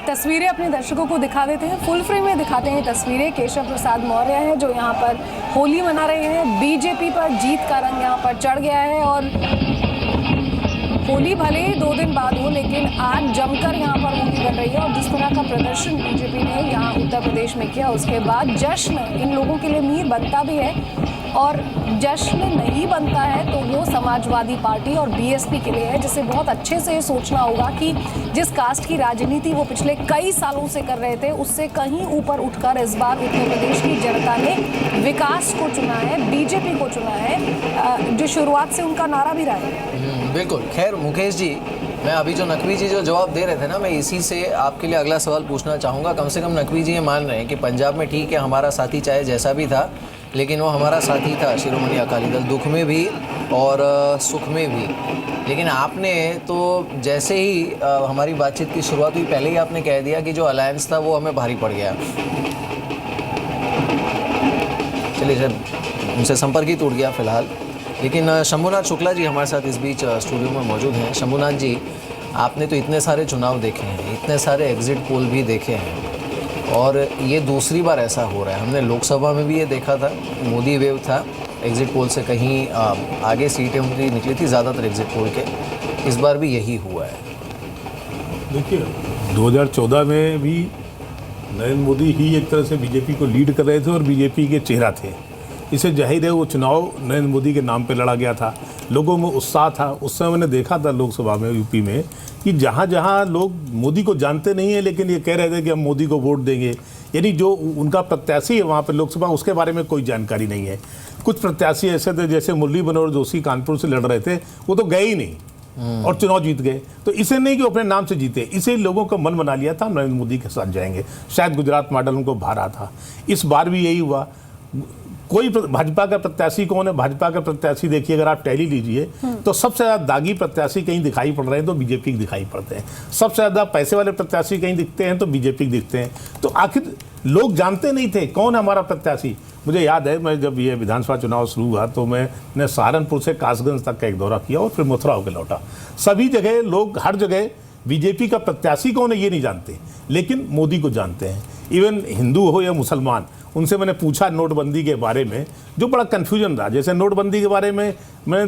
तस्वीरें अपने दर्शकों को दिखा देते हैं, फुल फ्रेम में दिखाते हैं तस्वीरें। केशव प्रसाद मौर्य हैं जो यहाँ पर होली मना रहे हैं। बीजेपी पर जीत का रंग यहाँ पर चढ़ गया है और होली भले ही 2 दिन बाद हो, लेकिन आज जमकर यहाँ पर होली बन रही है। और जिस तरह का प्रदर्शन बीजेपी ने यहाँ उत्तर प्रदेश में किया, उसके बाद जश्न इन लोगों के लिए मीर बनता भी है, और जश्न नहीं बनता है तो वो समाजवादी पार्टी और बीएसपी के लिए है, जिसे बहुत अच्छे से सोचना होगा कि जिस कास्ट की राजनीति वो पिछले कई सालों से कर रहे थे, उससे कहीं ऊपर उठकर इस बार उत्तर प्रदेश की जनता ने विकास को चुना है, बीजेपी को चुना है, जो शुरुआत से उनका नारा भी रहा है। बिल्कुल। खैर मुकेश जी, मैं अभी जो नकवी जी जो जवाब दे रहे थे ना, मैं इसी से आपके लिए अगला सवाल पूछना चाहूँगा। कम से कम नकवी जी ये मान रहे हैं कि पंजाब में ठीक है, हमारा साथी चाहे जैसा भी था, लेकिन वो हमारा साथी था शिरोमणि अकाली दल, दुख में भी और सुख में भी। लेकिन आपने तो जैसे ही हमारी बातचीत की शुरुआत हुई, पहले ही आपने कह दिया कि जो अलायंस था वो हमें भारी पड़ गया। चलिए सर, उनसे संपर्क ही टूट गया फिलहाल। लेकिन शंभुनाथ शुक्ला जी हमारे साथ इस बीच स्टूडियो में मौजूद हैं। शंभुनाथ जी, आपने तो इतने सारे चुनाव देखे हैं, इतने सारे एग्जिट पोल भी देखे हैं, और ये दूसरी बार ऐसा हो रहा है। हमने लोकसभा में भी ये देखा था, मोदी वेव था, एग्जिट पोल से कहीं आगे सीटें उनकी निकली थी ज़्यादातर एग्जिट पोल के। इस बार भी यही हुआ है। देखिए, 2014 में भी नरेंद्र मोदी ही एक तरह से बीजेपी को लीड कर रहे थे और बीजेपी के चेहरा थे। इसे जाहिर है वो चुनाव नरेंद्र मोदी के नाम पे लड़ा गया था, लोगों में उत्साह था। उस समय मैंने देखा था लोकसभा में, यूपी में, कि जहाँ जहाँ लोग मोदी को जानते नहीं हैं लेकिन ये कह रहे थे कि हम मोदी को वोट देंगे, यानी जो उनका प्रत्याशी है वहाँ पे लोकसभा, उसके बारे में कोई जानकारी नहीं है। कुछ प्रत्याशी ऐसे थे जैसे मुरली मनोहर जोशी कानपुर से लड़ रहे थे, वो तो गए ही नहीं और चुनाव जीत गए। तो इसे नहीं कि अपने नाम से जीते, इसे लोगों का मन बना लिया था नरेंद्र मोदी के साथ जाएंगे। शायद गुजरात मॉडल उनको भा रहा था, इस बार भी यही हुआ। कोई भाजपा का प्रत्याशी कौन है? भाजपा का प्रत्याशी देखिए, अगर आप टैली लीजिए तो सबसे ज़्यादा दागी प्रत्याशी कहीं दिखाई पड़ रहे हैं तो बीजेपी के दिखाई पड़ते हैं। सबसे ज़्यादा पैसे वाले प्रत्याशी कहीं दिखते हैं तो बीजेपी के दिखते हैं। तो आखिर लोग जानते नहीं थे कौन है हमारा प्रत्याशी। मुझे याद है, मैं जब ये विधानसभा चुनाव शुरू हुआ तो मैंने सहारनपुर से कासगंज तक का एक दौरा किया और फिर मथुरा होकर लौटा। सभी जगह लोग, हर जगह बीजेपी का प्रत्याशी कौन है ये नहीं जानते, लेकिन मोदी को जानते हैं। इवन हिंदू हो या मुसलमान, उनसे मैंने पूछा नोटबंदी के बारे में, जो बड़ा कन्फ्यूजन रहा। जैसे नोटबंदी के बारे में मैंने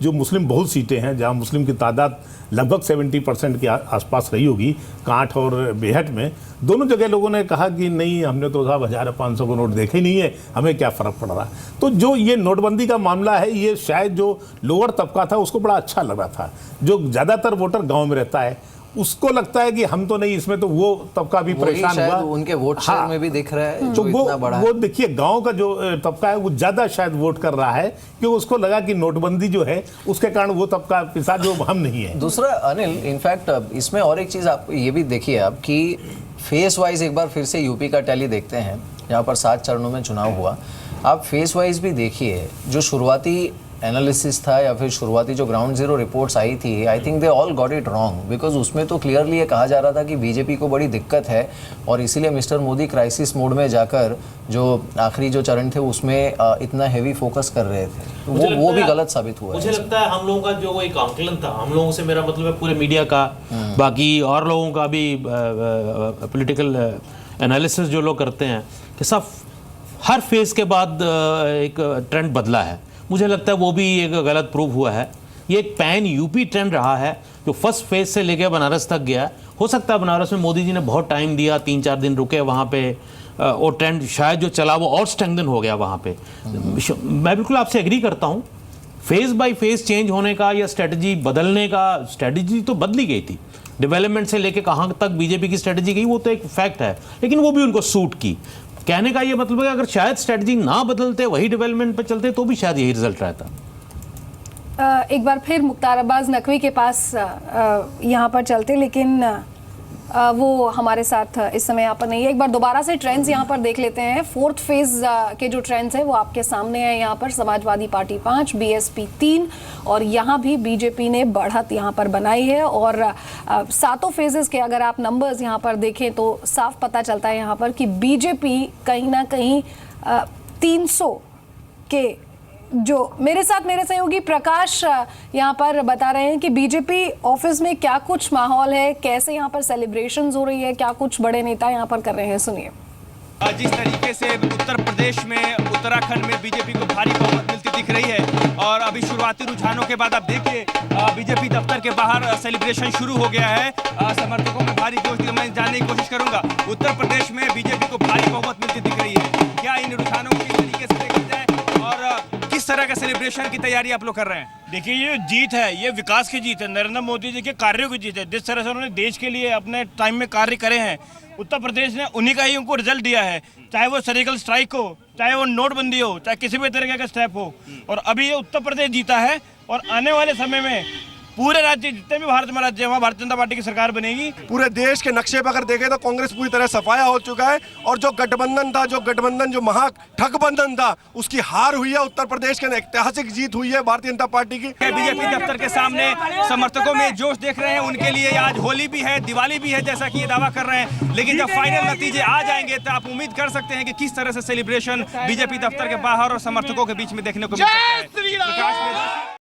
जो मुस्लिम बहुत सीटें हैं जहां मुस्लिम की तादाद लगभग 70% के आसपास रही होगी, कांठ और बेहट में, दोनों जगह लोगों ने कहा कि नहीं, हमने तो साहब 1000-500 को नोट देखे ही नहीं है, हमें क्या फ़र्क पड़ रहा। तो जो ये नोटबंदी का मामला है, ये शायद जो लोअर तबका था उसको बड़ा अच्छा लग रहा था। जो ज़्यादातर वोटर गाँव में रहता है उसको लगता है कि हम तो नहीं, इसमें तो वो तबका भी परेशान हुआ। उनके वोट शेयर में भी दिख रहा है तो जो इतना बड़ा है। वो देखिए, गांव का जो तबका है वो ज़्यादा शायद वोट कर रहा है, क्योंकि उसको लगा कि नोटबंदी जो है उसके कारण वो तबका पिसा जो हम नहीं है। दूसरा अनिल, इनफैक्ट इसमें और एक चीज़ आप ये भी देखिए आप कि फेस वाइज एक बार फिर से यूपी का टैली देखते हैं, जहाँ पर 7 चरणों में चुनाव हुआ। आप फेस वाइज भी देखिए, जो शुरुआती एनालिसिस था या फिर शुरुआती जो ग्राउंड जीरो रिपोर्ट्स आई थी, I think they all got it wrong, because उसमें तो क्लियरली ये कहा जा रहा था कि बीजेपी को बड़ी दिक्कत है और इसीलिए मिस्टर मोदी क्राइसिस मोड में जाकर जो आखिरी जो चरण थे उसमें इतना हैवी फोकस कर रहे थे। तो वो भी गलत साबित हुआ। मुझे लगता है हम लोगों का जो एक आंकलन था, हम लोगों से मेरा मतलब है पूरे मीडिया का, बाकी और लोगों का भी पॉलिटिकल एनालिसिस जो लोग करते हैं, कि सब हर फेज के बाद एक ट्रेंड बदला है। मुझे लगता है वो भी एक गलत प्रूव हुआ है। ये एक पैन यूपी ट्रेंड रहा है जो फर्स्ट फेज से लेकर बनारस तक गया। हो सकता है बनारस में मोदी जी ने बहुत टाइम दिया, 3-4 दिन रुके वहाँ पे, और ट्रेंड शायद जो चला वो और स्ट्रेंथन हो गया वहाँ पे। मैं बिल्कुल आपसे एग्री करता हूँ, फेज बाय फेज चेंज होने का या स्ट्रेटजी बदलने का, स्ट्रेटजी तो बदली गई थी, डेवलपमेंट से लेके कहाँ तक बीजेपी की स्ट्रेटजी गई वो तो एक फैक्ट है, लेकिन वो भी उनको सूट की। कहने का ये मतलब है अगर शायद स्ट्रेटजी ना बदलते, वही डेवलपमेंट पे चलते, तो भी शायद यही रिजल्ट रहता। एक बार फिर मुख्तार अब्बास नकवी के पास यहाँ पर चलते, लेकिन वो हमारे साथ इस समय यहाँ पर नहीं है। एक बार दोबारा से ट्रेंड्स यहाँ पर देख लेते हैं। 4th फेज के जो ट्रेंड्स हैं वो आपके सामने हैं। यहाँ पर समाजवादी पार्टी 5, बीएसपी 3 और यहाँ भी बीजेपी ने बढ़त यहाँ पर बनाई है। और 7 फेजेस के अगर आप नंबर्स यहाँ पर देखें तो साफ पता चलता है यहाँ पर कि बीजेपी कहीं ना कहीं 300 के जो मेरे साथ मेरे सहयोगी प्रकाश यहाँ पर बता रहे हैं कि बीजेपी ऑफिस में क्या कुछ माहौल है, कैसे यहाँ पर सेलिब्रेशंस हो रही है, क्या कुछ बड़े नेता यहाँ पर कर रहे हैं, सुनिए। जिस तरीके से उत्तर प्रदेश में, उत्तराखंड में बीजेपी को भारी बहुमत मिलती दिख रही है और अभी शुरुआती रुझानों के बाद आप देखिए बीजेपी दफ्तर के बाहर सेलिब्रेशन शुरू हो गया है। समर्थकों में भारी जोश, मैं जानने की कोशिश करूंगा उत्तर प्रदेश में बीजेपी को भारी बहुमत मिलती दिख रही है, क्या इन रुझानों को किस तरीके से देखा जाए और किस तरह का सेलिब्रेशन की तैयारी आप लोग कर रहे हैं? देखिए, ये जीत है, ये विकास की जीत है, नरेंद्र मोदी जी के कार्यों की जीत है। जिस तरह से उन्होंने देश के लिए अपने टाइम में कार्य करे हैं, उत्तर प्रदेश ने उन्हीं का ही उनको रिजल्ट दिया है, चाहे वो सर्जिकल स्ट्राइक हो, चाहे वो नोटबंदी हो, चाहे किसी भी तरीके का स्टेप हो। और अभी ये उत्तर प्रदेश जीता है और आने वाले समय में पूरे राज्य जितने भी भारत में राज्य है वहाँ भारतीय जनता पार्टी की सरकार बनेगी। पूरे देश के नक्शे पर अगर देखें तो कांग्रेस पूरी तरह सफाया हो चुका है और जो गठबंधन जो महा ठगबंधन था उसकी हार हुई है। उत्तर प्रदेश के ऐतिहासिक जीत हुई है भारतीय जनता पार्टी की। बीजेपी दफ्तर के सामने समर्थकों में जोश देख रहे हैं, उनके लिए आज होली भी है, दिवाली भी है, जैसा कि ये दावा कर रहे हैं। लेकिन जब फाइनल नतीजे आ जाएंगे तो आप उम्मीद कर सकते हैं कि किस तरह से सेलिब्रेशन बीजेपी दफ्तर के बाहर और समर्थकों के बीच में देखने को मिल सकता है।